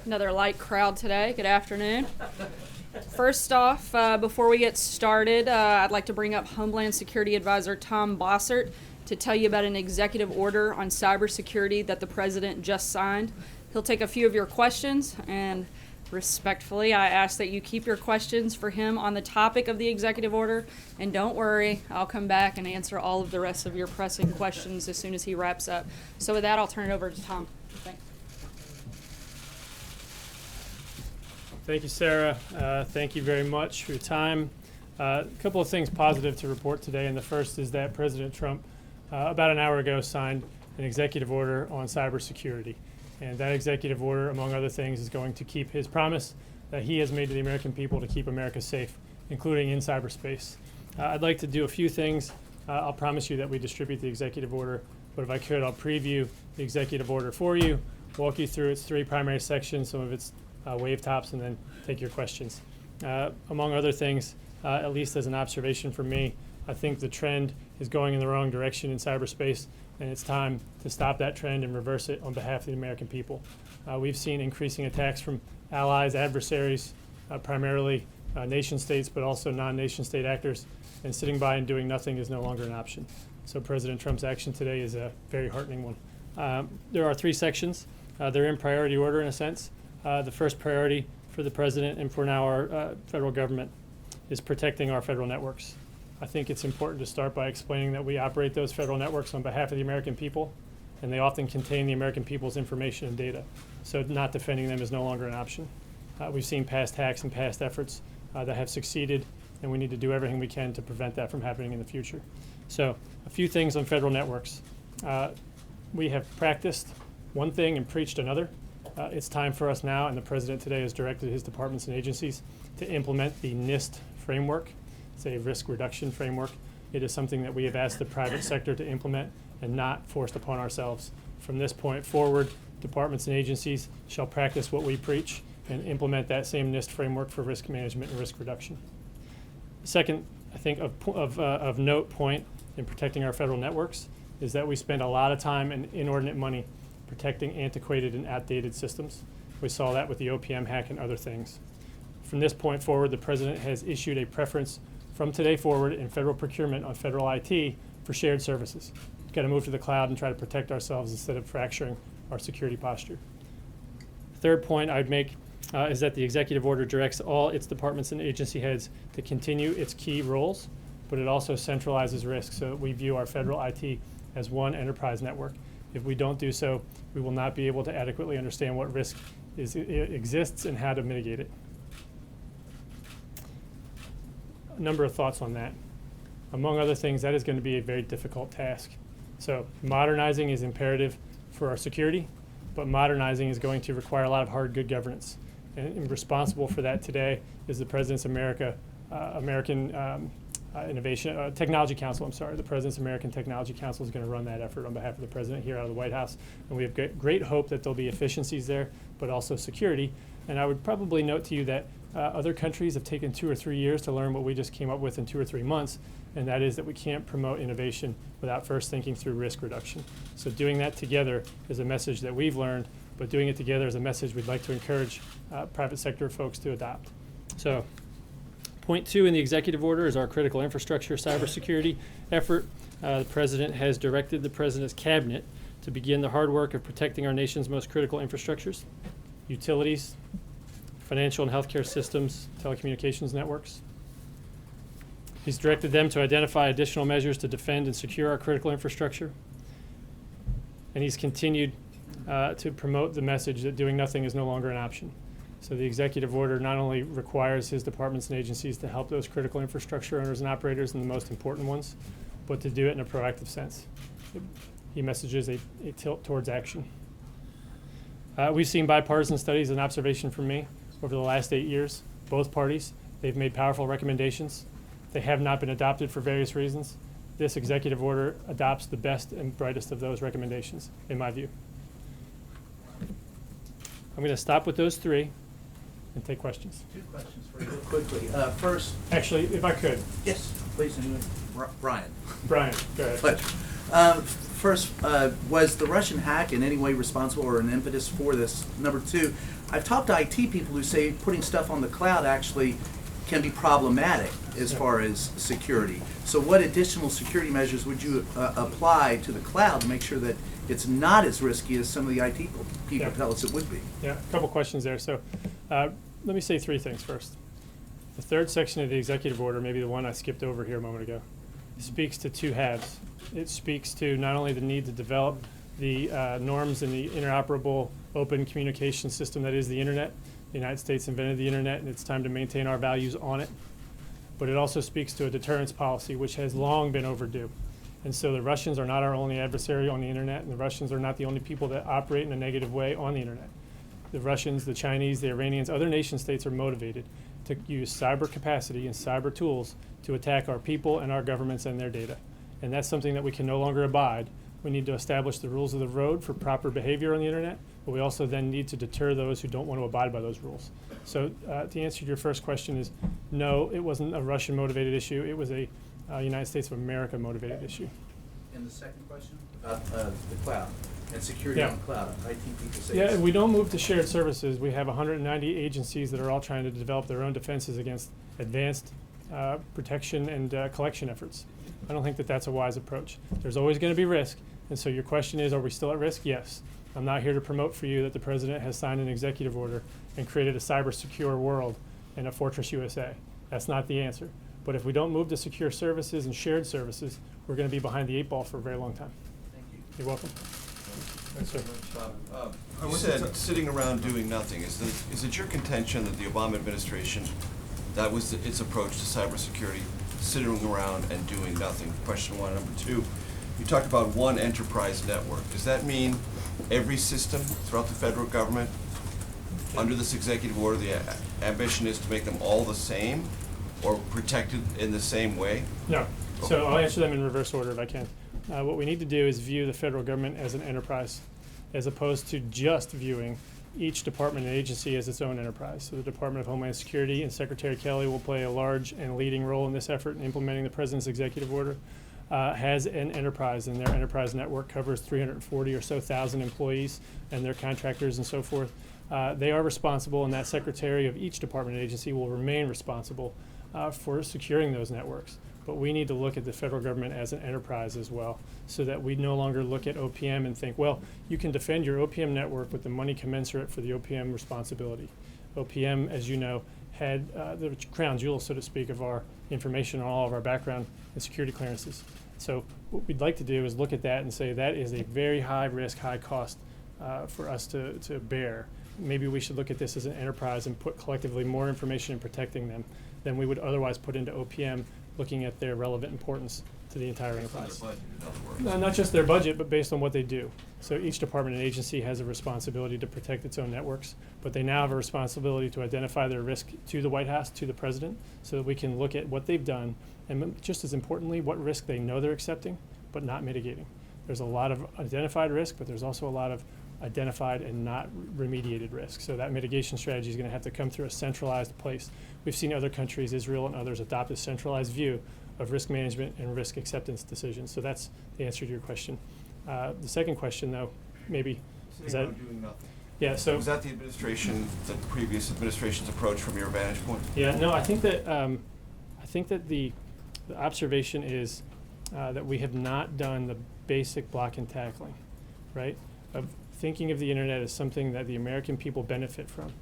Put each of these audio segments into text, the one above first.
Another light crowd today. Good afternoon. First off, before we get started, I'd like to bring up Homeland Security Advisor Tom Bossert to tell you about an executive order on cybersecurity that the President just signed. He'll take a few of your questions, and respectfully, I ask that you keep your questions for him on the topic of the executive order. And don't worry, I'll come back and answer all of the rest of your pressing questions as soon as he wraps up. So with that, I'll turn it over to Tom. Thanks. Thank you, Sarah. Thank you very much for your time. A couple of things positive to report today, and the first is that President Trump, about an hour ago, signed an executive order on cybersecurity. And that executive order, among other things, is going to keep his promise that he has made to the American people to keep America safe, including in cyberspace. I'd like to do a few things. I'll promise you that we distribute the executive order, but if I could, I'll preview the executive order for you, walk you through its three primary sections, some of its wave tops, and then take your questions. Among other things, at least as an observation from me, I think the trend is going in the wrong direction in cyberspace, and it's time to stop that trend and reverse it on behalf of the American people. We've seen increasing attacks from allies, adversaries, primarily nation states, but also non-nation state actors, and sitting by and doing nothing is no longer an option. So President Trump's action today is a very heartening one. There are three sections. They're in priority order in a sense. The first priority for the President and for now our federal government is protecting our federal networks. I think it's important to start by explaining that we operate those federal networks on behalf of the American people, and they often contain the American people's information and data. So not defending them is no longer an option. We've seen past hacks and past efforts that have succeeded, and we need to do everything we can to prevent that from happening in the future. So a few things on federal networks. We have practiced one thing and preached another. It's time for us now, and the President today has directed his departments and agencies to implement the NIST framework. It's a risk reduction framework. It is something that we have asked the private sector to implement and not forced upon ourselves. From this point forward, departments and agencies shall practice what we preach and implement that same NIST framework for risk management and risk reduction. Second, I think of note point in protecting our federal networks is that we spend a lot of time and inordinate money protecting antiquated and outdated systems. We saw that with the OPM hack and other things. From this point forward, the President has issued a preference from today forward in federal procurement on federal IT for shared services. We've got to move to the cloud and try to protect ourselves instead of fracturing our security posture. Third point I'd make is that the executive order directs all its departments and agency heads to continue its key roles, but it also centralizes risk so that we view our federal IT as one enterprise network. If we don't do so, we will not be able to adequately understand what risk exists and how to mitigate it. A number of thoughts on that. Among other things, that is going to be a very difficult task. So modernizing is imperative for our security, but modernizing is going to require a lot of hard, good governance. And responsible for that today is the President's American Technology Council. The President's American Technology Council is going to run that effort on behalf of the President here out of the White House. And we have great hope that there'll be efficiencies there, but also security. And I would probably note to you that other countries have taken 2 or 3 years to learn what we just came up with in 2 or 3 months, and that is that we can't promote innovation without first thinking through risk reduction. So doing that together is a message that we've learned, but doing it together is a message we'd like to encourage private sector folks to adopt. So point 2 in the executive order is our critical infrastructure cybersecurity effort. The President has directed the President's cabinet to begin the hard work of protecting our nation's most critical infrastructures, utilities, financial and healthcare systems, telecommunications networks. He's directed them to identify additional measures to defend and secure our critical infrastructure. And he's continued to promote the message that doing nothing is no longer an option. So the executive order not only requires his departments and agencies to help those critical infrastructure owners and operators and the most important ones, but to do it in a proactive sense. He messages a tilt towards action. We've seen bipartisan studies, an observation from me, over the last 8 years. Both parties, they've made powerful recommendations. They have not been adopted for various reasons. This executive order adopts the best and brightest of those recommendations, in my view. I'm going to stop with those three and take questions. 2 questions for you real quickly. First. Actually, if I could. Yes, please. Brian. Brian, go ahead. Pleasure. First, was the Russian hack in any way responsible or an impetus for this? Number 2, I've talked to IT people who say putting stuff on the cloud actually can be problematic as far as security. So what additional security measures would you apply to the cloud to make sure that it's not as risky as some of the IT people tell us it would be? Yeah, a couple questions there. So let me say three things first. The third section of the executive order, maybe the one I skipped over here a moment ago, speaks to two halves. It speaks to not only the need to develop the norms in the interoperable open communication system that is the internet. The United States invented the internet, and it's time to maintain our values on it. But it also speaks to a deterrence policy, which has long been overdue. And so the Russians are not our only adversary on the internet, and the Russians are not the only people that operate in a negative way on the internet. The Russians, the Chinese, the Iranians, other nation states are motivated to use cyber capacity and cyber tools to attack our people and our governments and their data. And that's something that we can no longer abide. We need to establish the rules of the road for proper behavior on the internet, but we also then need to deter those who don't want to abide by those rules. So to answer your first question is, no, it wasn't a Russian motivated issue. It was a United States of America motivated issue. And the second question about the cloud and security on the cloud. IT people say if we don't move to shared services, we have 190 agencies that are all trying to develop their own defenses against advanced protection and collection efforts. I don't think that that's a wise approach. There's always going to be risk. And so your question is, are we still at risk? Yes. I'm not here to promote for you that the president has signed an executive order and created a cyber secure world and a Fortress USA. That's not the answer. But if we don't move to secure services and shared services, we're going to be behind the 8 ball for a very long time. Thank you. You're welcome. Yes, sir. You said sitting around doing nothing. Is it your contention that the Obama administration, that was its approach to cybersecurity, sitting around and doing nothing? Question one. Number two, you talked about one enterprise network. Does that mean every system throughout the federal government, under this executive order, the ambition is to make them all the same or protected in the same way? No. So I'll answer them in reverse order if I can. What we need to do is view the federal government as an enterprise, as opposed to just viewing each department and agency as its own enterprise. So the Department of Homeland Security and Secretary Kelly will play a large and leading role in this effort in implementing the President's executive order. Has an enterprise, and their enterprise network covers 340 or so thousand employees and their contractors and so forth. They are responsible, and that secretary of each department and agency will remain responsible for securing those networks. But we need to look at the federal government as an enterprise as well, so that we no longer look at OPM and think, well, you can defend your OPM network with the money commensurate for the OPM responsibility. OPM, as you know, had the crown jewel, so to speak, of our information on all of our background and security clearances. So what we'd like to do is look at that and say that is a very high risk, high cost for us to bear. Maybe we should look at this as an enterprise and put collectively more information in protecting them than we would otherwise put into OPM, looking at their relevant importance to the entire enterprise. Their budget, in other words. No, not just their budget, but based on what they do. So each department and agency has a responsibility to protect its own networks, but they now have a responsibility to identify their risk to the White House, to the president, so that we can look at what they've done, and just as importantly, what risk they know they're accepting, but not mitigating. There's a lot of identified risk, but there's also a lot of identified and not remediated risk. So that mitigation strategy is going to have to come through a centralized place. We've seen other countries, Israel and others, adopt a centralized view of risk management and risk acceptance decisions. So that's the answer to your question. The second question, though, maybe is Sitting that around doing nothing. so Was that the previous administration's approach from your vantage point? yeah, no, I think that the observation is that we have not done the basic block and tackling, right? Of thinking of the internet as something that the American people benefit from.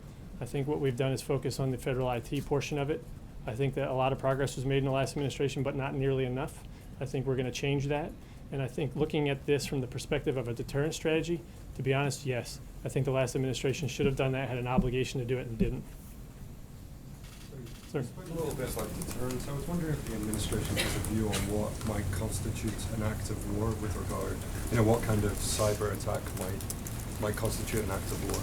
I think what we've done is focus on the federal IT portion of it. I think that a lot of progress was made in the last administration, but not nearly enough. I think we're going to change that. And I think looking at this from the perspective of a deterrence strategy, to be honest, yes. I think the last administration should have done that, had an obligation to do it, and didn't. Sir? A little bit like deterrence. I was wondering if the administration has a view on what might constitute an act of war with regard, what kind of cyber attack might constitute an act of war.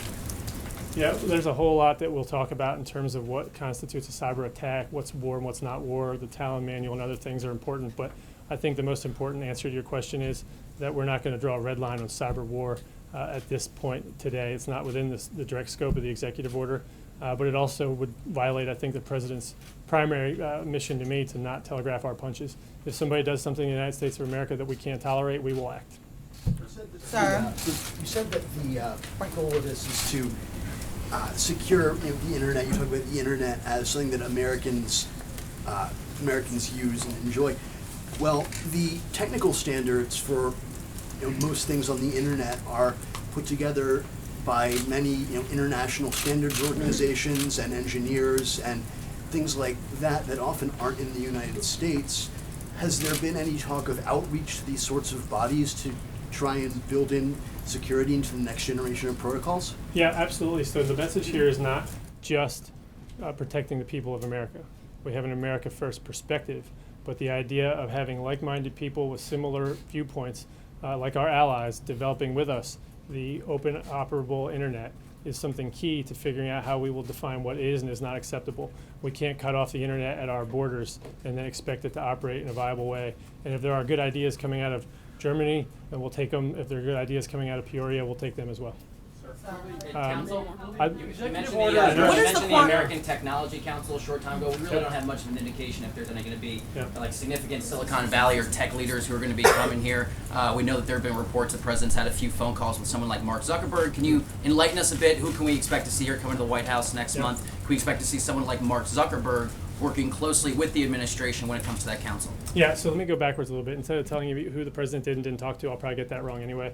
Yeah, there's a whole lot that we'll talk about in terms of what constitutes a cyber attack, what's war and what's not war. The Talon Manual and other things are important, but I think the most important answer to your question is that we're not going to draw a red line on cyber war at this point today. It's not within the direct scope of the executive order, but it also would violate, I think, the president's primary mission to me to not telegraph our punches. If somebody does something in the United States of America that we can't tolerate, we will act. Sarah? You said that the point goal of this is to secure the internet. You talk about the internet as something that Americans use and enjoy. Well, the technical standards for most things on the internet are put together by many international standards organizations and engineers and things like that that often aren't in the United States. Has there been any talk of outreach to these sorts of bodies to try and build in security into the next generation of protocols? Yeah, absolutely. So the message here is not just protecting the people of America. We have an America First perspective, but the idea of having like-minded people with similar viewpoints, like our allies, developing with us the open, operable internet is something key to figuring out how we will define what is and is not acceptable. We can't cut off the internet at our borders and then expect it to operate in a viable way. And if there are good ideas coming out of Germany, then we'll take them. If there are good ideas coming out of Peoria, we'll take them as well. Council, I- you mentioned What the, is you the mentioned the quant- American Technology Council a short time ago. We really Yep. don't have much of an indication if there's any going to be Yep. like significant Silicon Valley or tech leaders who are going to be coming here. We know that there have been reports the president's had a few phone calls with someone like Mark Zuckerberg. Can you enlighten us a bit? Who can we expect to see here coming to the White House next Yep. month? Can we expect to see someone like Mark Zuckerberg working closely with the administration when it comes to that council? Yeah, so let me go backwards a little bit. Instead of telling you who the president did and didn't talk to, I'll probably get that wrong anyway.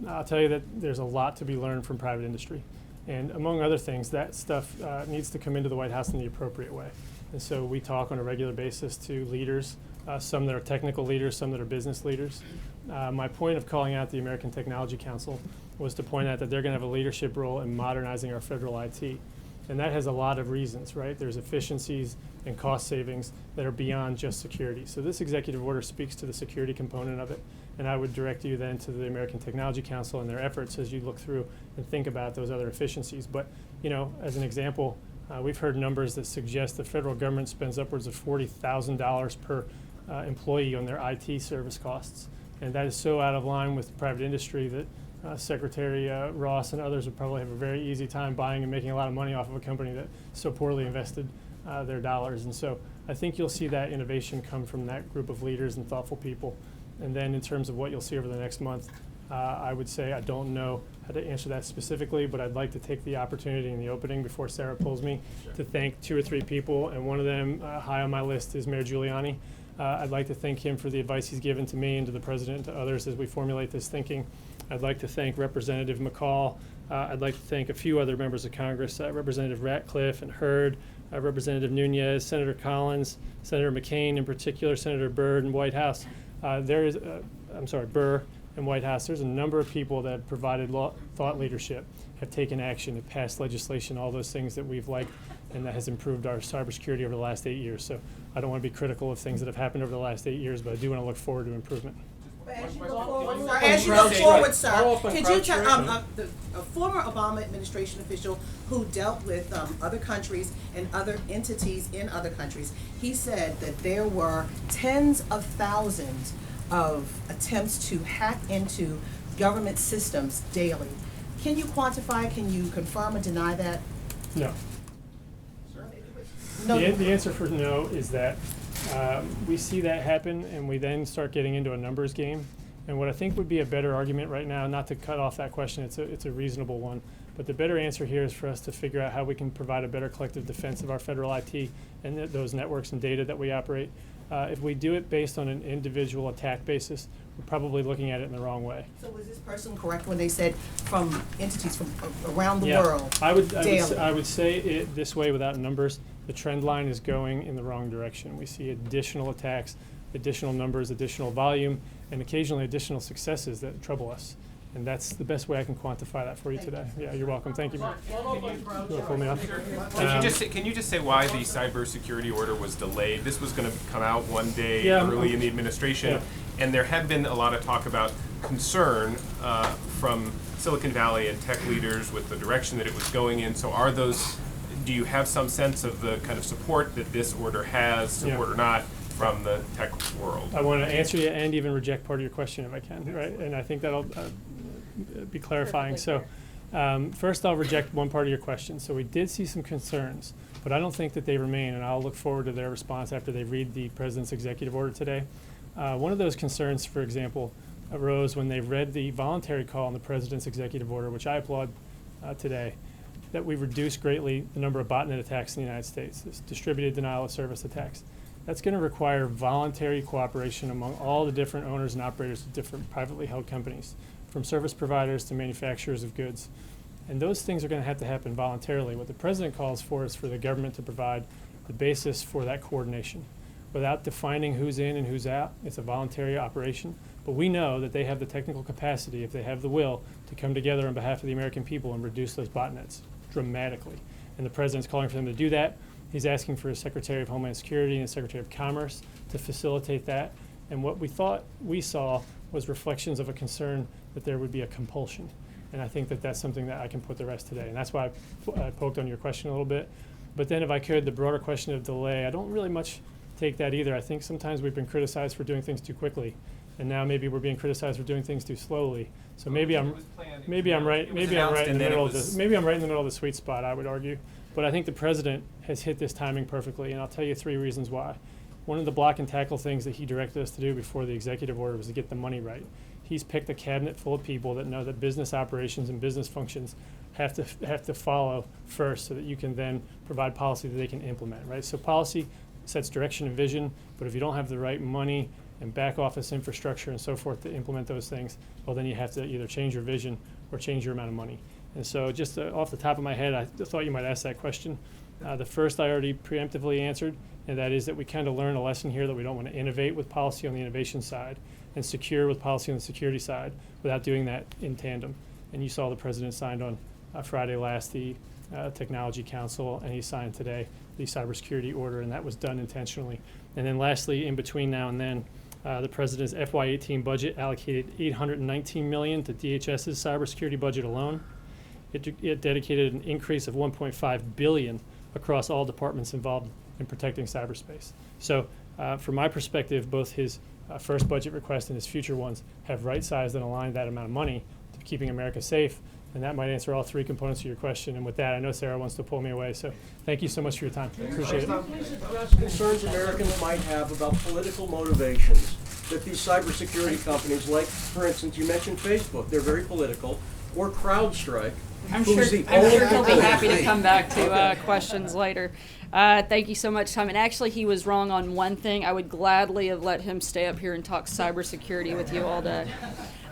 I'll tell you that there's a lot to be learned from private industry. And among other things, that stuff needs to come into the White House in the appropriate way. And so we talk on a regular basis to leaders, some that are technical leaders, some that are business leaders. My point of calling out the American Technology Council was to point out that they're going to have a leadership role in modernizing our federal IT. And that has a lot of reasons, right? There's efficiencies and cost savings that are beyond just security. So this executive order speaks to the security component of it. And I would direct you then to the American Technology Council and their efforts as you look through and think about those other efficiencies. But, as an example, we've heard numbers that suggest the federal government spends upwards of $40,000 per employee on their IT service costs. And that is so out of line with private industry that Secretary Ross and others would probably have a very easy time buying and making a lot of money off of a company that so poorly invested their dollars. And so I think you'll see that innovation come from that group of leaders and thoughtful people. And then in terms of what you'll see over the next month, I would say I don't know how to answer that specifically, but I'd like to take the opportunity in the opening before Sarah pulls me to thank 2 or 3 people, and one of them high on my list is Mayor Giuliani. I'd like to thank him for the advice he's given to me and to the president and to others as we formulate this thinking. I'd like to thank Representative McCall. I'd like to thank a few other members of Congress, Representative Ratcliffe and Hurd, Representative Nunez, Senator Collins, Senator McCain in particular, Senator Byrd and White House. Burr and White House. There's a number of people that have provided thought leadership, have taken action, have passed legislation, all those things that we've liked, and that has improved our cybersecurity over the last 8 years. So I don't want to be critical of things that have happened over the last 8 years, but I do want to look forward to improvement. As you go forward, sir, Follow-up on could you tell, CrowdStrike. a former Obama administration official who dealt with other countries and other entities in other countries, he said that there were tens of thousands of attempts to hack into government systems daily. Can you quantify, can you confirm or deny that? No. No. The answer for no is that we see that happen, and we then start getting into a numbers game. And what I think would be a better argument right now, not to cut off that question, it's a reasonable one, but the better answer here is for us to figure out how we can provide a better collective defense of our federal IT and those networks and data that we operate. If we do it based on an individual attack basis, we're probably looking at it in the wrong way. So was this person correct when they said from entities from around the Yeah. world? I would daily? say it this way without numbers. The trend line is going in the wrong direction. We see additional attacks, additional numbers, additional volume, and occasionally additional successes that trouble us. And that's the best way I can quantify that for you today. Yeah, you're welcome. Thank you, Mark. You want to pull me off? Can you just say why the cybersecurity order was delayed? This was going to come out one day Yeah, early in the administration, yeah. and there had been a lot of talk about concern from Silicon Valley and tech leaders with the direction that it was going in. So do you have some sense of the kind of support that this order has, support or not, from the tech world? I want to answer you and even reject part of your question if I can, right? And I think that'll be clarifying. So first I'll reject one part of your question. So we did see some concerns, but I don't think that they remain, and I'll look forward to their response after they read the president's executive order today. One of those concerns, for example, arose when they read the voluntary call in the president's executive order, which I applaud today. that we've reduced greatly the number of botnet attacks in the United States, this distributed denial of service attacks. That's going to require voluntary cooperation among all the different owners and operators of different privately held companies, from service providers to manufacturers of goods. And those things are going to have to happen voluntarily. What the president calls for is for the government to provide the basis for that coordination. Without defining who's in and who's out, it's a voluntary operation. But we know that they have the technical capacity, if they have the will, to come together on behalf of the American people and reduce those botnets dramatically. And the president's calling for them to do that. He's asking for his Secretary of Homeland Security and Secretary of Commerce to facilitate that. And what we saw was reflections of a concern that there would be a compulsion. And I think that that's something that I can put to rest today. And that's why I poked on your question a little bit. But then if I could, the broader question of delay, I don't really much take that either. I think sometimes we've been criticized for doing things too quickly. And now maybe we're being criticized for doing things too slowly. So maybe I'm right in the middle of the sweet spot, I would argue. But I think the president has hit this timing perfectly, and I'll tell you 3 reasons why. One of the block and tackle things that he directed us to do before the executive order was to get the money right. He's picked a cabinet full of people that know that business operations and business functions have to follow first, so that you can then provide policy that they can implement, right? So policy sets direction and vision, but if you don't have the right money and back office infrastructure and so forth to implement those things, well, then you have to either change your vision or change your amount of money. And so just off the top of my head, I thought you might ask that question. The first I already preemptively answered, and that is that we kind of learned a lesson here that we don't want to innovate with policy on the innovation side and secure with policy on the security side without doing that in tandem. And you saw the president signed on Friday last the Technology Council, and he signed today the cybersecurity order, and that was done intentionally. And then lastly, in between now and then, the president's FY18 budget allocated $819 million to DHS's cybersecurity budget alone. It dedicated an increase of $1.5 billion across all departments involved in protecting cyberspace. So from my perspective, both his first budget request and his future ones have right-sized and aligned that amount of money to keeping America safe. And that might answer all 3 components of your question. And with that, I know Sarah wants to pull me away. So thank you so much for your time. Appreciate it. Please address concerns Americans might have about political motivations that these cybersecurity companies, like, for instance, you mentioned Facebook, they're very political, or CrowdStrike. I'm sure he'll be happy to come back to questions later. Thank you so much, Tom. And actually, he was wrong on one thing. I would gladly have let him stay up here and talk cybersecurity with you all day.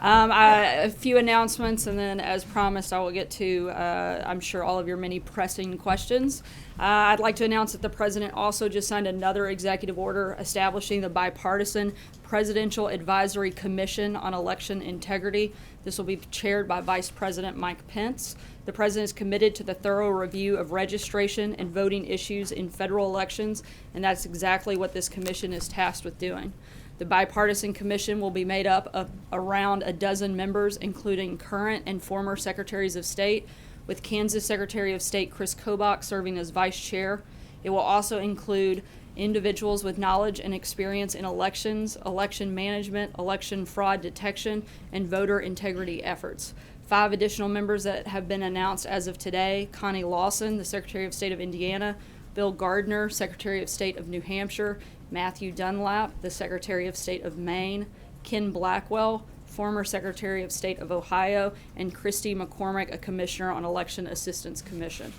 A few announcements, and then, as promised, I will get to, I'm sure, all of your many pressing questions. I'd like to announce that the president also just signed another executive order establishing the bipartisan Presidential Advisory Commission on Election Integrity. This will be chaired by Vice President Mike Pence. The president is committed to the thorough review of registration and voting issues in federal elections, and that's exactly what this commission is tasked with doing. The bipartisan commission will be made up of around a dozen members, including current and former secretaries of state, with Kansas Secretary of State Chris Kobach serving as vice chair. It will also include individuals with knowledge and experience in elections, election management, election fraud detection, and voter integrity efforts. 5 additional members that have been announced as of today: Connie Lawson, the Secretary of State of Indiana; Bill Gardner, Secretary of State of New Hampshire; Matthew Dunlap, the Secretary of State of Maine; Ken Blackwell, former Secretary of State of Ohio; and Christy McCormick, a Commissioner on Election Assistance Commission.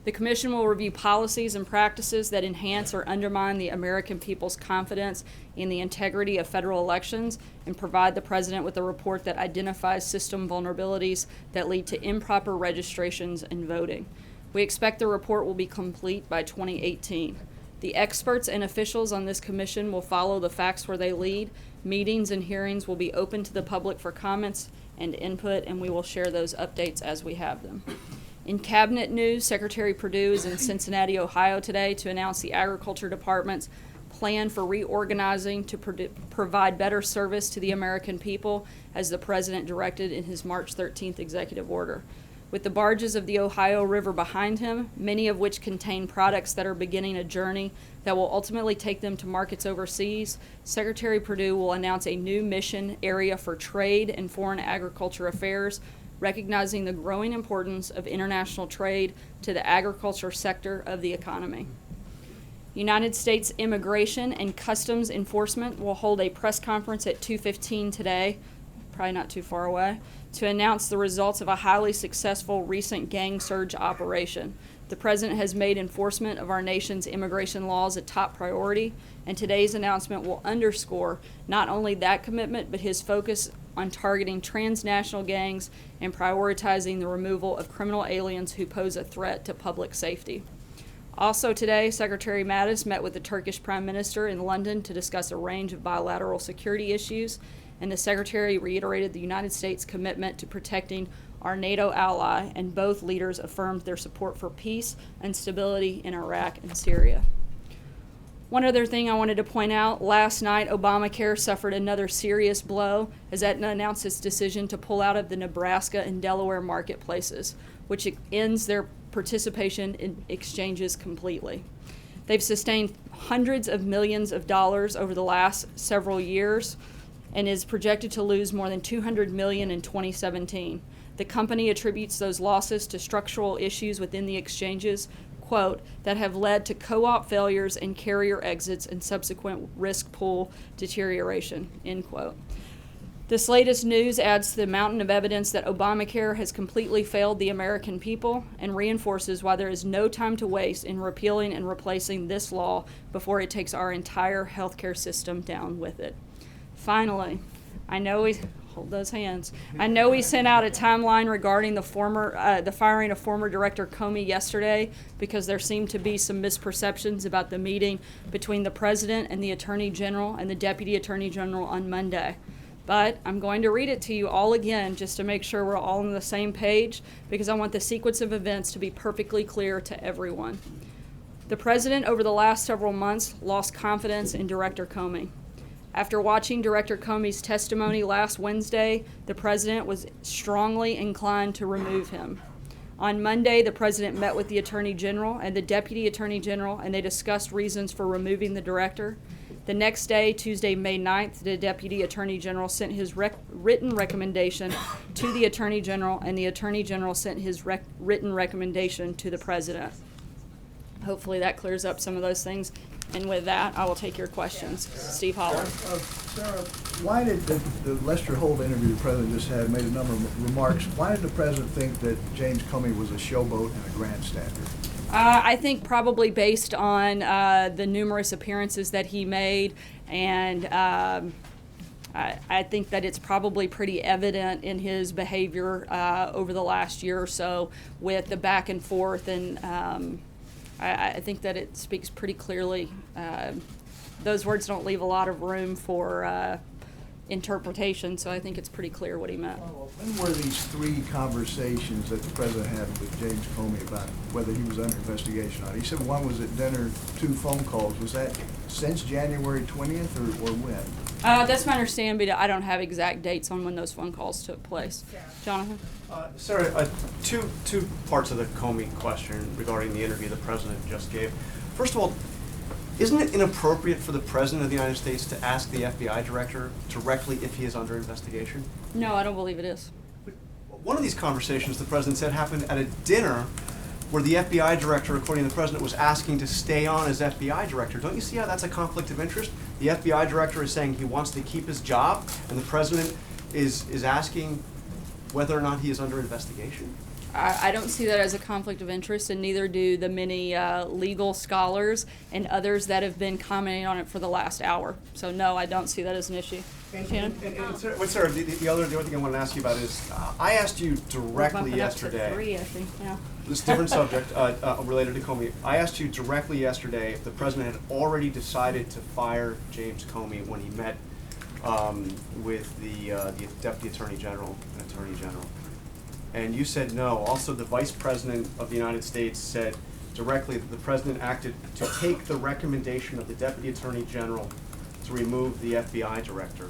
The Commission will review policies and practices that enhance or undermine the American people's confidence in the integrity of federal elections and provide the President with a report that identifies system vulnerabilities that lead to improper registrations and voting. We expect the report will be complete by 2018. The experts and officials on this commission will follow the facts where they lead. Meetings and hearings will be open to the public for comments and input, and we will share those updates as we have them. In cabinet news, Secretary Perdue is in Cincinnati, Ohio today to announce the Agriculture Department's plan for reorganizing to provide better service to the American people, as the President directed in his March 13th executive order. With the barges of the Ohio River behind him, many of which contain products that are beginning a journey that will ultimately take them to markets overseas, Secretary Perdue will announce a new mission area for trade and foreign agriculture affairs, recognizing the growing importance of international trade to the agriculture sector of the economy. United States Immigration and Customs Enforcement will hold a press conference at 2:15 today. probably not too far away, to announce the results of a highly successful recent gang surge operation. The President has made enforcement of our nation's immigration laws a top priority, and today's announcement will underscore not only that commitment, but his focus on targeting transnational gangs and prioritizing the removal of criminal aliens who pose a threat to public safety. Also today, Secretary Mattis met with the Turkish Prime Minister in London to discuss a range of bilateral security issues, and the Secretary reiterated the United States' commitment to protecting our NATO ally, and both leaders affirmed their support for peace and stability in Iraq and Syria. One other thing I wanted to point out, last night Obamacare suffered another serious blow as Aetna announced its decision to pull out of the Nebraska and Delaware marketplaces, which ends their participation in exchanges completely. They've sustained hundreds of millions of dollars over the last several years and is projected to lose more than $200 million in 2017. The company attributes those losses to structural issues within the exchanges, quote, that have led to co-op failures and carrier exits and subsequent risk pool deterioration, end quote. This latest news adds to the mountain of evidence that Obamacare has completely failed the American people and reinforces why there is no time to waste in repealing and replacing this law before it takes our entire healthcare system down with it. Finally, I know we sent out a timeline regarding the firing of former Director Comey yesterday because there seemed to be some misperceptions about the meeting between the President and the Attorney General and the Deputy Attorney General on Monday. But I'm going to read it to you all again just to make sure we're all on the same page because I want the sequence of events to be perfectly clear to everyone. The President, over the last several months, lost confidence in Director Comey. After watching Director Comey's testimony last Wednesday, the President was strongly inclined to remove him. On Monday, the President met with the Attorney General and the Deputy Attorney General, and they discussed reasons for removing the Director. The next day, Tuesday, May 9th, the Deputy Attorney General sent his written recommendation to the Attorney General, and the Attorney General sent his written recommendation to the President. Hopefully that clears up some of those things. And with that, I will take your questions. Steve Holler. Sarah, why did the Lester Holt interview the President just had made a number of remarks? Why did the President think that James Comey was a showboat and a grandstander? I think probably based on the numerous appearances that he made, and I think that it's probably pretty evident in his behavior over the last year or so with the back and forth, and I think that it speaks pretty clearly. Those words don't leave a lot of room for interpretation, so I think it's pretty clear what he meant. When were these three conversations that the President had with James Comey about whether he was under investigation or not? He said one was at dinner, 2 phone calls. Was that since January 20th or when? That's my understanding, but I don't have exact dates on when those phone calls took place. Jonathan? Sarah, two parts of the Comey question regarding the interview the President just gave. First of all, isn't it inappropriate for the President of the United States to ask the FBI Director directly if he is under investigation? No, I don't believe it is. One of these conversations, the President said, happened at a dinner where the FBI Director, according to the President, was asking to stay on as FBI Director. Don't you see how that's a conflict of interest? The FBI Director is saying he wants to keep his job, and the President is asking whether or not he is under investigation? I don't see that as a conflict of interest, and neither do the many legal scholars and others that have been commenting on it for the last hour. So no, I don't see that as an issue. Shannon? Sarah, the other thing I want to ask you about is, I asked you directly yesterday. 3, I think, yeah. This different subject related to Comey. I asked you directly yesterday if the President had already decided to fire James Comey when he met with the Deputy Attorney General and Attorney General. And you said no. Also, the Vice President of the United States said directly that the President acted to take the recommendation of the Deputy Attorney General to remove the FBI Director.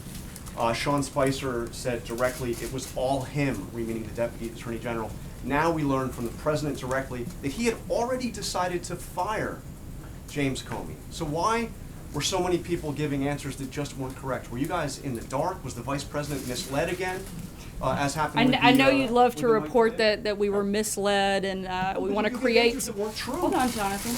Sean Spicer said directly it was all him, meaning the Deputy Attorney General. Now we learn from the President directly that he had already decided to fire James Comey. So why were so many people giving answers that just weren't correct? Were you guys in the dark? Was the Vice President misled again? As happened I know you'd love to report that we were misled, and we want to create. Hold on, Jonathan.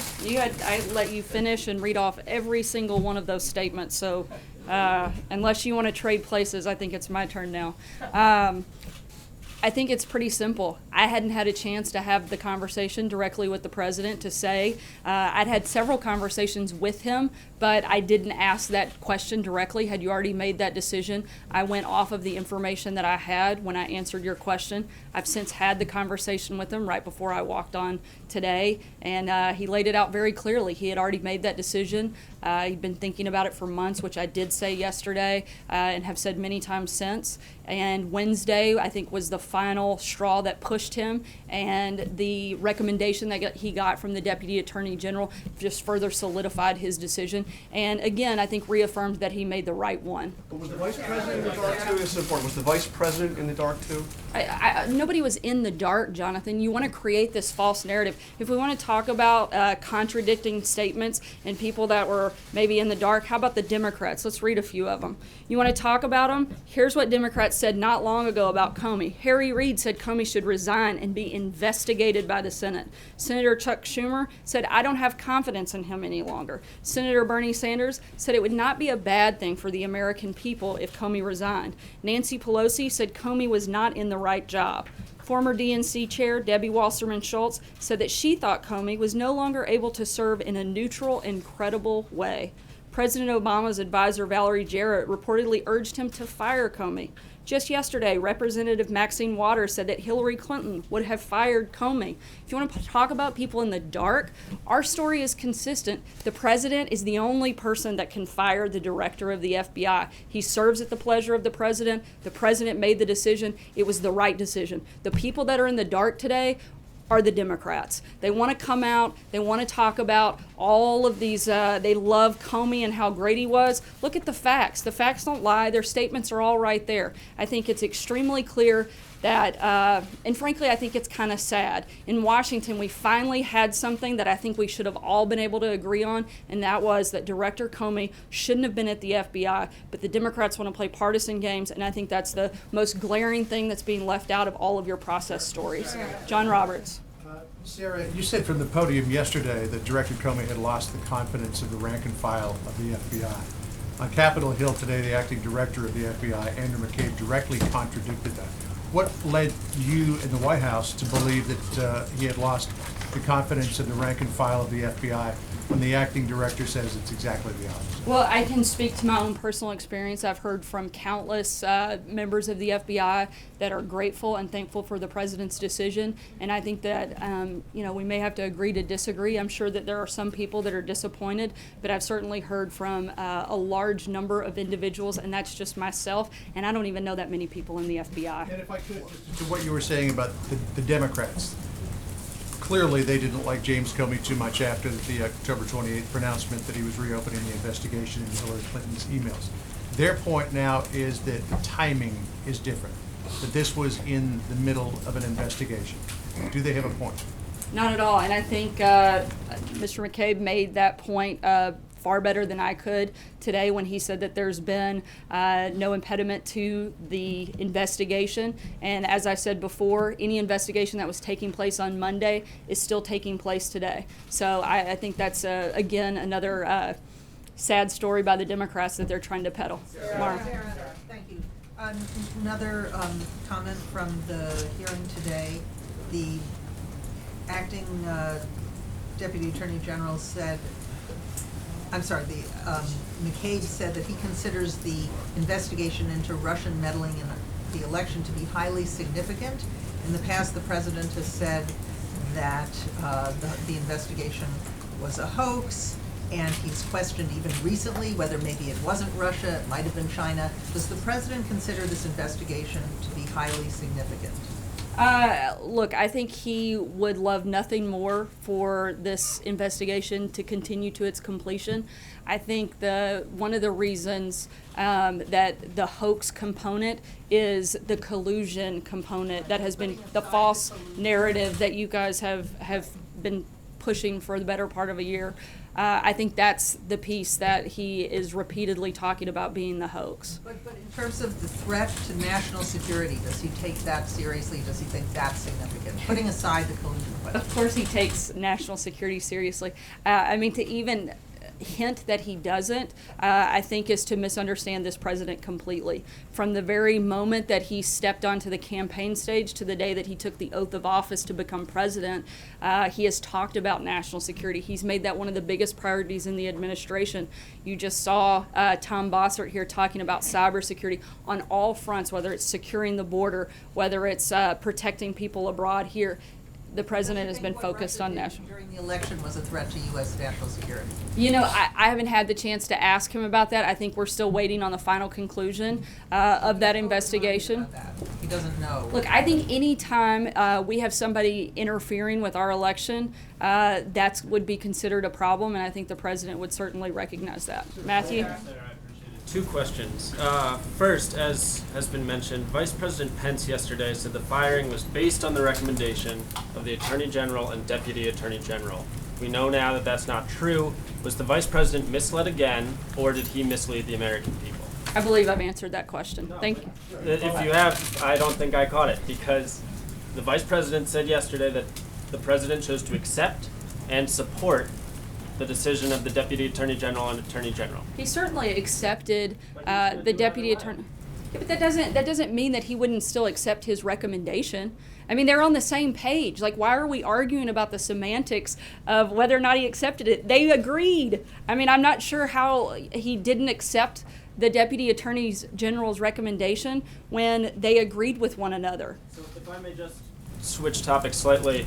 I let you finish and read off every single one of those statements. So Unless you want to trade places, I think it's my turn now. I think it's pretty simple. I hadn't had a chance to have the conversation directly with the president to say. I'd had several conversations with him, but I didn't ask that question directly. Had you already made that decision? I went off of the information that I had when I answered your question. I've since had the conversation with him right before I walked on today, and he laid it out very clearly. He had already made that decision. He'd been thinking about it for months, which I did say yesterday and have said many times since. And Wednesday, I think, was the final straw that pushed him, and the recommendation that he got from the Deputy Attorney General just further solidified his decision. And again, I think reaffirmed that he made the right one. But was the vice president in the dark too? This is important. Was the vice president in the dark too? Nobody was in the dark, Jonathan. You want to create this false narrative. If we want to talk about contradicting statements and people that were maybe in the dark, how about the Democrats? Let's read a few of them. You want to talk about them? Here's what Democrats said not long ago about Comey. Harry Reid said Comey should resign and be investigated by the Senate. Senator Chuck Schumer said, I don't have confidence in him any longer. Senator Bernie Sanders said it would not be a bad thing for the American people if Comey resigned. Nancy Pelosi said Comey was not in the right job. Former DNC chair Debbie Wasserman Schultz said that she thought Comey was no longer able to serve in a neutral and credible way. President Obama's advisor Valerie Jarrett reportedly urged him to fire Comey. Just yesterday, Representative Maxine Waters said that Hillary Clinton would have fired Comey. If you want to talk about people in the dark, our story is consistent. The president is the only person that can fire the director of the FBI. He serves at the pleasure of the president. The president made the decision. It was the right decision. The people that are in the dark today are the Democrats. They want to come out, they want to talk about all of these, they love Comey and how great he was. Look at the facts. The facts don't lie. Their statements are all right there. I think it's extremely clear that, and frankly, I think it's kind of sad. In Washington, we finally had something that I think we should have all been able to agree on, and that was that Director Comey shouldn't have been at the FBI, but the Democrats want to play partisan games, and I think that's the most glaring thing that's being left out of all of your process stories. John Roberts. Sarah, you said from the podium yesterday that Director Comey had lost the confidence of the rank and file of the FBI. On Capitol Hill today, the acting director of the FBI, Andrew McCabe, directly contradicted that. What led you in the White House to believe that he had lost the confidence of the rank and file of the FBI when the acting director says it's exactly the opposite? Well, I can speak to my own personal experience. I've heard from countless members of the FBI that are grateful and thankful for the president's decision. And I think that, we may have to agree to disagree. I'm sure that there are some people that are disappointed, but I've certainly heard from a large number of individuals, and that's just myself. And I don't even know that many people in the FBI. And if I could, to what you were saying about the Democrats. Clearly, they didn't like James Comey too much after the October 28th pronouncement that he was reopening the investigation into Hillary Clinton's emails. Their point now is that the timing is different, that this was in the middle of an investigation. Do they have a point? Not at all. And I think Mr. McCabe made that point far better than I could today when he said that there's been no impediment to the investigation. And as I said before, any investigation that was taking place on Monday is still taking place today. So I think that's, again, another sad story by the Democrats that they're trying to peddle. Mara. Thank you. Another comment from the hearing today. The acting Deputy Attorney General said, McCabe said that he considers the investigation into Russian meddling in the election to be highly significant. In the past, the president has said that the investigation was a hoax, and he's questioned even recently whether maybe it wasn't Russia, it might have been China. Does the president consider this investigation to be highly significant? Look, I think he would love nothing more for this investigation to continue to its completion. I think one of the reasons that the hoax component is the collusion component that has been the false narrative that you guys have been pushing for the better part of a year. I think that's the piece that he is repeatedly talking about being the hoax. But in terms of the threat to national security, does he take that seriously? Does he think that's significant? Putting aside the collusion question. Of course he takes national security seriously. To even hint that he doesn't, I think is to misunderstand this president completely. From the very moment that he stepped onto the campaign stage to the day that he took the oath of office to become president, he has talked about national security. He's made that one of the biggest priorities in the administration. You just saw Tom Bossert here talking about cybersecurity on all fronts, whether it's securing the border, whether it's protecting people abroad here. The president has been focused on national. During the election was a threat to U.S. national security. You know, I haven't had the chance to ask him about that. I think we're still waiting on the final conclusion of that investigation. He doesn't know. Look, I think any time we have somebody interfering with our election, that would be considered a problem, and I think the president would certainly recognize that. Matthew? Two questions. First, as has been mentioned, Vice President Pence yesterday said the firing was based on the recommendation of the Attorney General and Deputy Attorney General. We know now that that's not true. Was the Vice President misled again, or did he mislead the American people? I believe I've answered that question. Thank you. If you have, I don't think I caught it, because the Vice President said yesterday that the President chose to accept and support the decision of the Deputy Attorney General and Attorney General. He certainly accepted the Deputy Attorney. Yeah, but that doesn't mean that he wouldn't still accept his recommendation. I mean, they're on the same page. Like, why are we arguing about the semantics of whether or not he accepted it? They agreed. I mean, I'm not sure how he didn't accept the Deputy Attorney General's recommendation when they agreed with one another. So if I may just switch topics slightly,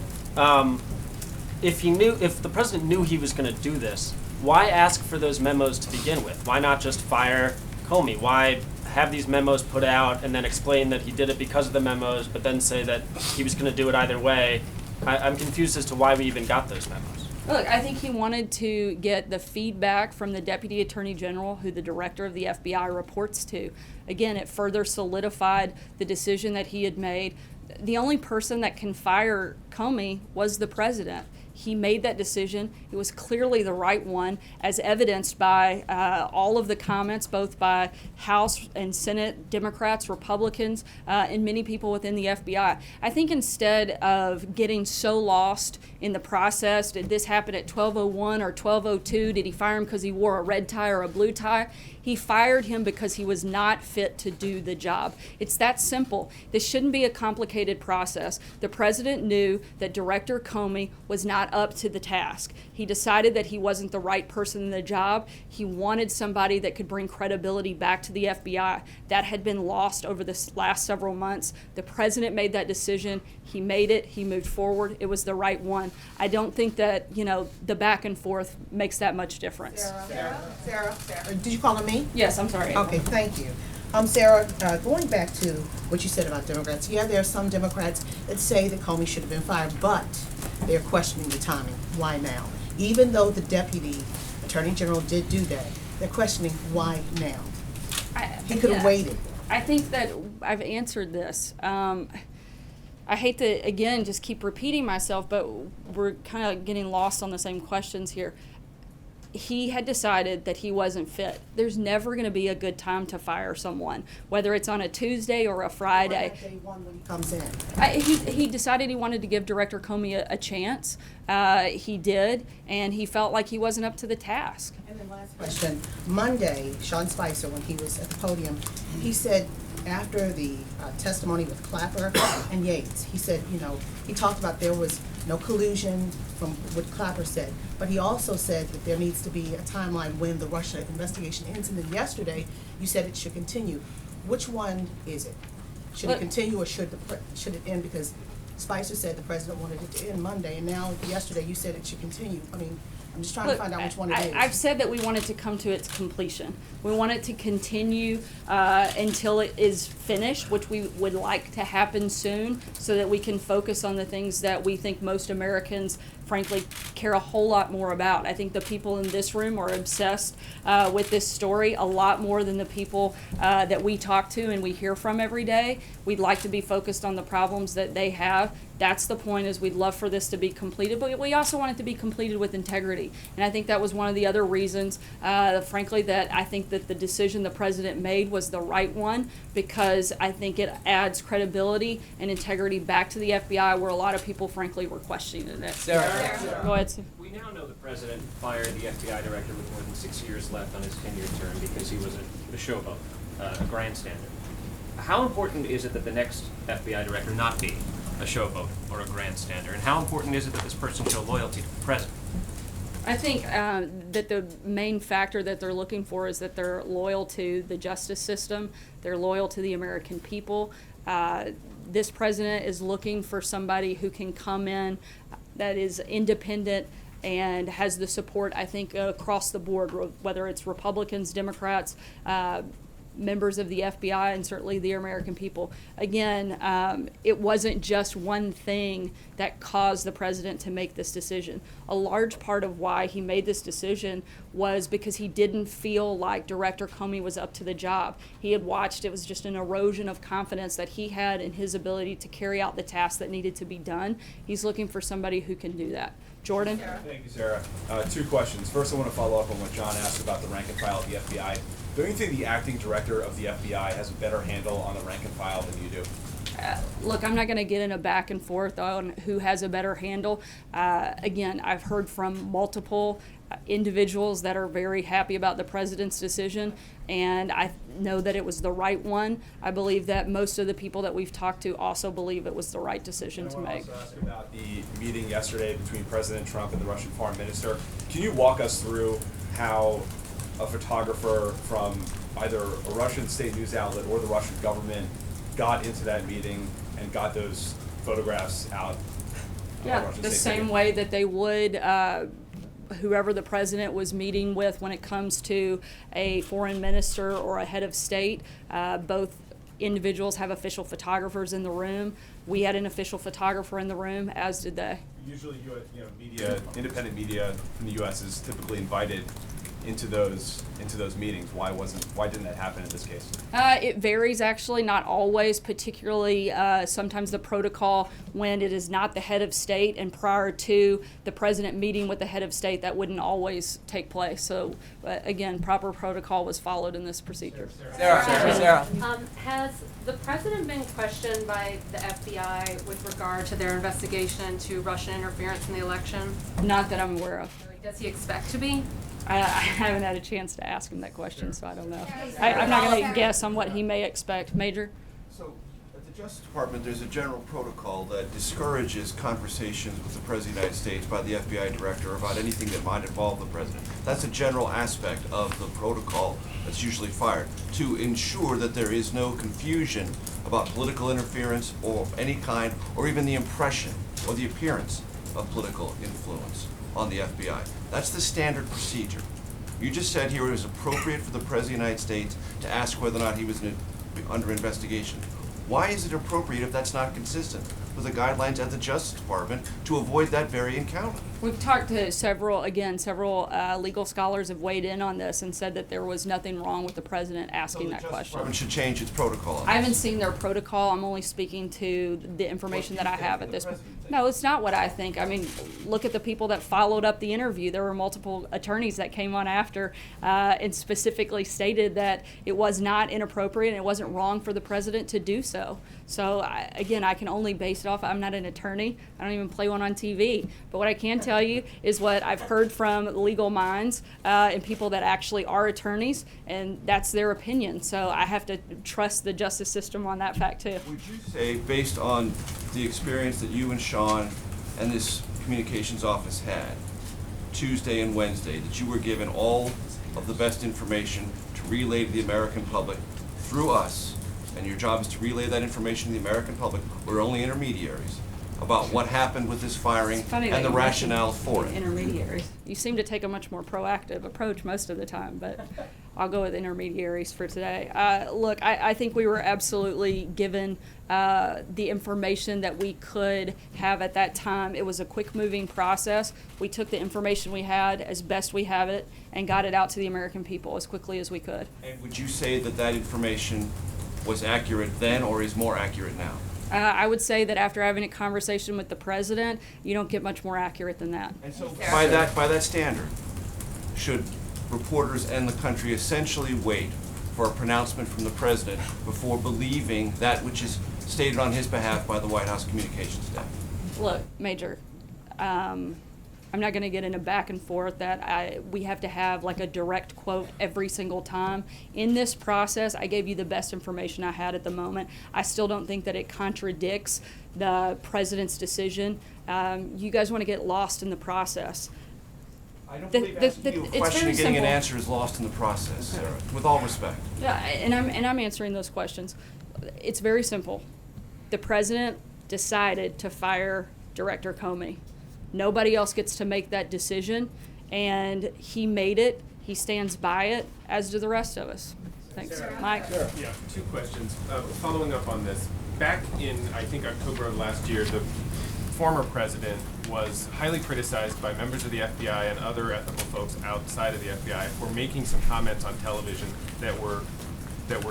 if the president knew he was going to do this, why ask for those memos to begin with? Why not just fire Comey? Why have these memos put out and then explain that he did it because of the memos, but then say that he was going to do it either way? I'm confused as to why we even got those memos. Look, I think he wanted to get the feedback from the Deputy Attorney General, who the director of the FBI reports to. Again, it further solidified the decision that he had made. The only person that can fire Comey was the president. He made that decision. It was clearly the right one, as evidenced by all of the comments, both by House and Senate Democrats, Republicans, and many people within the FBI. I think instead of getting so lost in the process, did this happen at 12:01 or 12:02? Did he fire him because he wore a red tie or a blue tie? He fired him because he was not fit to do the job. It's that simple. This shouldn't be a complicated process. The president knew that Director Comey was not up to the task. He decided that he wasn't the right person in the job. He wanted somebody that could bring credibility back to the FBI. That had been lost over the last several months. The president made that decision. He made it. He moved forward. It was the right one. I don't think that, the back and forth makes that much difference. Sarah, did you call on me? Yes, I'm sorry. Okay, thank you. Sarah, going back to what you said about Democrats, there are some Democrats that say that Comey should have been fired, but they're questioning the timing. Why now? Even though the Deputy Attorney General did do that, they're questioning why now. He could have waited. I think that I've answered this. I hate to, again, just keep repeating myself, but we're kind of getting lost on the same questions here. He had decided that he wasn't fit. There's never going to be a good time to fire someone, whether it's on a Tuesday or a Friday. Day one when he comes in. He decided he wanted to give Director Comey a chance. He did, and he felt like he wasn't up to the task. And then last question. Monday, Sean Spicer, when he was at the podium, he said after the testimony with Clapper and Yates, he said, he talked about there was no collusion from what Clapper said, but he also said that there needs to be a timeline when the Russia investigation ends. And then yesterday, you said it should continue. Which one is it? Should it continue or should it end? Because Spicer said the president wanted it to end Monday, and now yesterday you said it should continue. I mean, I'm just trying to find out which one it is. I've said that we want it to come to its completion. We want it to continue until it is finished, which we would like to happen soon, so that we can focus on the things that we think most Americans, frankly, care a whole lot more about. I think the people in this room are obsessed with this story a lot more than the people that we talk to and we hear from every day. We'd like to be focused on the problems that they have. That's the point, is we'd love for this to be completed, but we also want it to be completed with integrity. And I think that was one of the other reasons, frankly, that I think that the decision the president made was the right one, because I think it adds credibility and integrity back to the FBI, where a lot of people, frankly, were questioning it. Sarah. Go ahead, Sue. We now know the president president fired the FBI director with more than 6 years left on his 10-year term because he was a showboat, a grandstander. How important is it that the next FBI director not be a showboat or a grandstander? And how important is it that this person show loyalty to the president? I think that the main factor that they're looking for is that they're loyal to the justice system, they're loyal to the American people. This president is looking for somebody who can come in that is independent and has the support, I think, across the board, whether it's Republicans, Democrats, members of the FBI, and certainly the American people. Again, it wasn't just one thing that caused the president to make this decision. A large part of why he made this decision was because he didn't feel like Director Comey was up to the job. He had watched, it was just an erosion of confidence that he had in his ability to carry out the tasks that needed to be done. He's looking for somebody who can do that. Jordan? Thank you, Sarah. Two questions. First, I want to follow up on what John asked about the rank and file of the FBI. Don't you think the acting director of the FBI has a better handle on the rank and file than you do? Look, I'm not going to get in a back and forth on who has a better handle. Again, I've heard from multiple individuals that are very happy about the president's decision, and I know that it was the right one. I believe that most of the people that we've talked to also believe it was the right decision to make. I want to also ask about the meeting yesterday between President Trump and the Russian foreign minister. Can you walk us through how a photographer from either a Russian state news outlet or the Russian government got into that meeting and got those photographs out? Yeah, the same way that they would whoever the president was meeting with when it comes to a foreign minister or a head of state. Both individuals have official photographers in the room. We had an official photographer in the room, as did they. Usually, media, independent media from the U.S. is typically invited into those meetings. Why didn't that happen in this case? It varies, actually, not always, particularly sometimes the protocol when it is not the head of state and prior to the president meeting with the head of state, that wouldn't always take place. So again, proper protocol was followed in this procedure. Sarah. Has the president been questioned by the FBI with regard to their investigation into Russian interference in the election? Not that I'm aware of. Does he expect to be? I haven't had a chance to ask him that question, so I don't know. I'm not going to guess on what he may expect. Major? So, at the Justice Department, there's a general protocol that discourages conversations with the President of the United States by the FBI director about anything that might involve the President. That's a general aspect of the protocol that's usually fired to ensure that there is no confusion about political interference or any kind, or even the impression or the appearance of political influence on the FBI. That's the standard procedure. You just said here it was appropriate for the President of the United States to ask whether or not he was under investigation. Why is it appropriate if that's not consistent with the guidelines at the Justice Department to avoid that very encounter? We've talked to several legal scholars have weighed in on this and said that there was nothing wrong with the president asking that question. The Justice Department should change its protocol. I haven't seen their protocol. I'm only speaking to the information that I have at this point. No, it's not what I think. I mean, look at the people that followed up the interview. There were multiple attorneys that came on after and specifically stated that it was not inappropriate and it wasn't wrong for the president to do so. So, again, I can only base it off. I'm not an attorney. I don't even play one on TV. But what I can tell you is what I've heard from legal minds and people that actually are attorneys, and that's their opinion. So I have to trust the justice system on that fact, too. Would you say, based on the experience that you and Sean and this communications office had Tuesday and Wednesday, that you were given all of the best information to relay to the American public through us, and your job is to relay that information to the American public, we're only intermediaries, about what happened with this firing and the rationale for it? Intermediaries. You seem to take a much more proactive approach most of the time, but I'll go with intermediaries for today. Look, I think we were absolutely given the information that we could have at that time. It was a quick-moving process. We took the information we had as best we have it and got it out to the American people as quickly as we could. And would you say that that information was accurate then or is more accurate now? I would say that after having a conversation with the president, you don't get much more accurate than that. And so by that standard, should reporters and the country essentially wait for a pronouncement from the president before believing that which is stated on his behalf by the White House communications staff? Look, Major, I'm not going to get in a back and forth that we have to have like a direct quote every single time. In this process, I gave you the best information I had at the moment. I still don't think that it contradicts the president's decision. You guys want to get lost in the process. I don't believe asking you a question and getting an answer is lost in the process, Sarah, with all respect. Yeah, and I'm answering those questions. It's very simple. The president decided to fire Director Comey. Nobody else gets to make that decision, and he made it. He stands by it, as do the rest of us. Thanks. Mike? Yeah, 2 questions. Following up on this, back in, I think, October of last year, the former president was highly criticized by members of the FBI and other ethical folks outside of the FBI for making some comments on television that were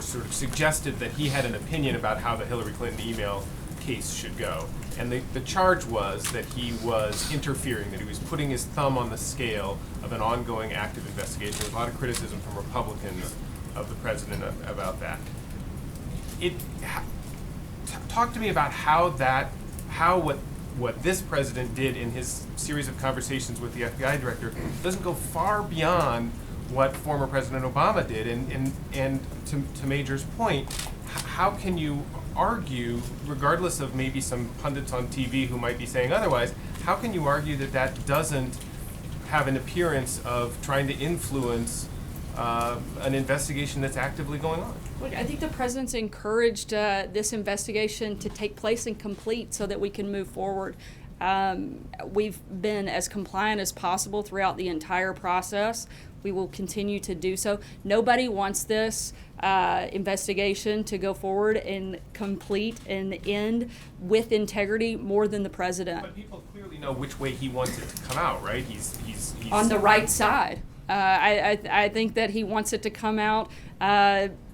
sort of suggested that he had an opinion about how the Hillary Clinton email case should go. And the charge was that he was interfering, that he was putting his thumb on the scale of an ongoing active investigation. There was a lot of criticism from Republicans of the president about that. Talk to me about what this president did in his series of conversations with the FBI director doesn't go far beyond what former President Obama did. And to Major's point, how can you argue, regardless of maybe some pundits on TV who might be saying otherwise, how can you argue that that doesn't have an appearance of trying to influence an investigation that's actively going on? Look, I think the president's encouraged this investigation to take place and complete so that we can move forward. We've been as compliant as possible throughout the entire process. We will continue to do so. Nobody wants this investigation to go forward and complete and end with integrity more than the president. But people clearly know which way he wants it to come out, right? He's on the right side. I think that he wants it to come out.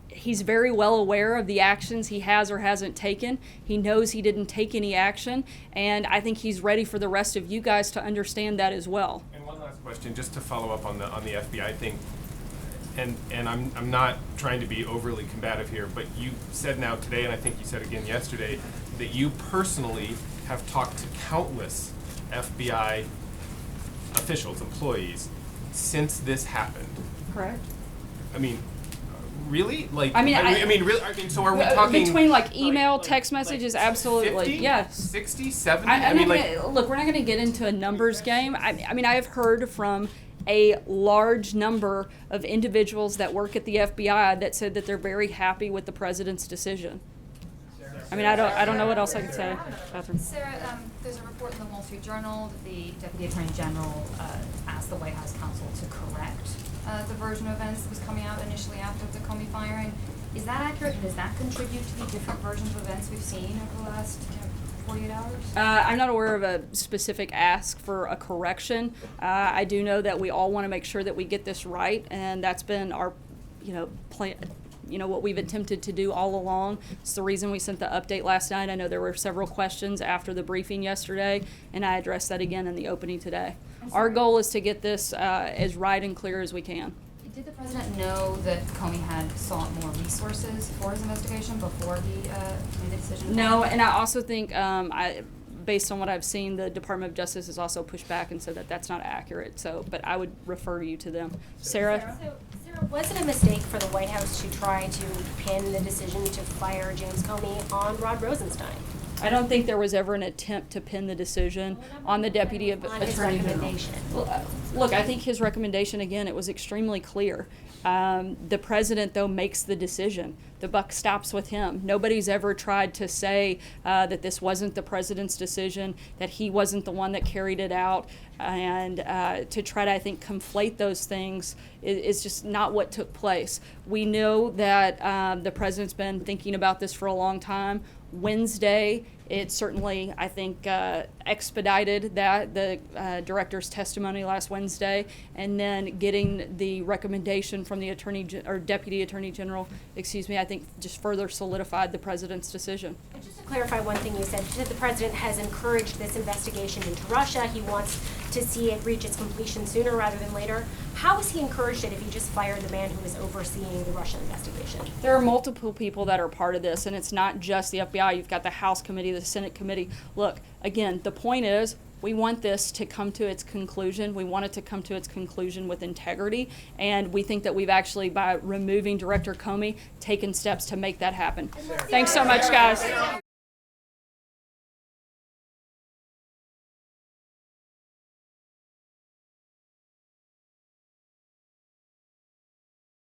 He's very well aware of the actions he has or hasn't taken. He knows he didn't take any action, and I think he's ready for the rest of you guys to understand that as well. And one last question, just to follow up on the FBI thing, and I'm not trying to be overly combative here, but you said now today, and I think you said again yesterday, that you personally have talked to countless FBI officials, employees, since this happened. Correct. I mean, really? Like, really? So are we talking between like email, text messages? Absolutely, 50, yes. 60, 70? Look, we're not going to get into a numbers game. I mean, I have heard from a large number of individuals that work at the FBI that said that they're very happy with the president's decision. I mean, I don't know what else I can say. Catherine. Sarah, there's a report in the Wall Street Journal that the Deputy Attorney General asked the White House counsel to correct the version of events that was coming out initially after the Comey firing. Is that accurate, and does that contribute to the different versions of events we've seen over the last 48 hours? I'm not aware of a specific ask for a correction. I do know that we all want to make sure that we get this right, and that's been our, plan. What we've attempted to do all along. It's the reason we sent the update last night. I know there were several questions after the briefing yesterday, and I addressed that again in the opening today. Our goal is to get this as right and clear as we can. Did the president know that Comey had sought more resources for his investigation before he made the decision? No, and I also think, based on what I've seen, the Department of Justice has also pushed back and said that that's not accurate. So, but I would refer you to them. Sarah? Was it a mistake for the White House to try to pin the decision to fire James Comey on Rod Rosenstein? I don't think there was ever an attempt to pin the decision on the Deputy Attorney General. Look, I think his recommendation, again, it was extremely clear. The president, though, makes the decision. The buck stops with him. Nobody's ever tried to say that this wasn't the president's decision, that he wasn't the one that carried it out, and to try to, I think, conflate those things is just not what took place. We know that the president's been thinking about this for a long time. Wednesday, it certainly, I think, expedited the director's testimony last Wednesday, and then getting the recommendation from the Deputy Attorney General, I think just further solidified the president's decision. And just to clarify one thing you said the president has encouraged this investigation into Russia. He wants to see it reach its completion sooner rather than later. How has he encouraged it if he just fired the man who was overseeing the Russian investigation? There are multiple people that are part of this, and it's not just the FBI. You've got the House committee, the Senate committee. Look, again, the point is We want this to come to its conclusion. We want it to come to its conclusion with integrity, and we think that we've actually, by removing Director Comey, taken steps to make that happen. Thanks so much, guys.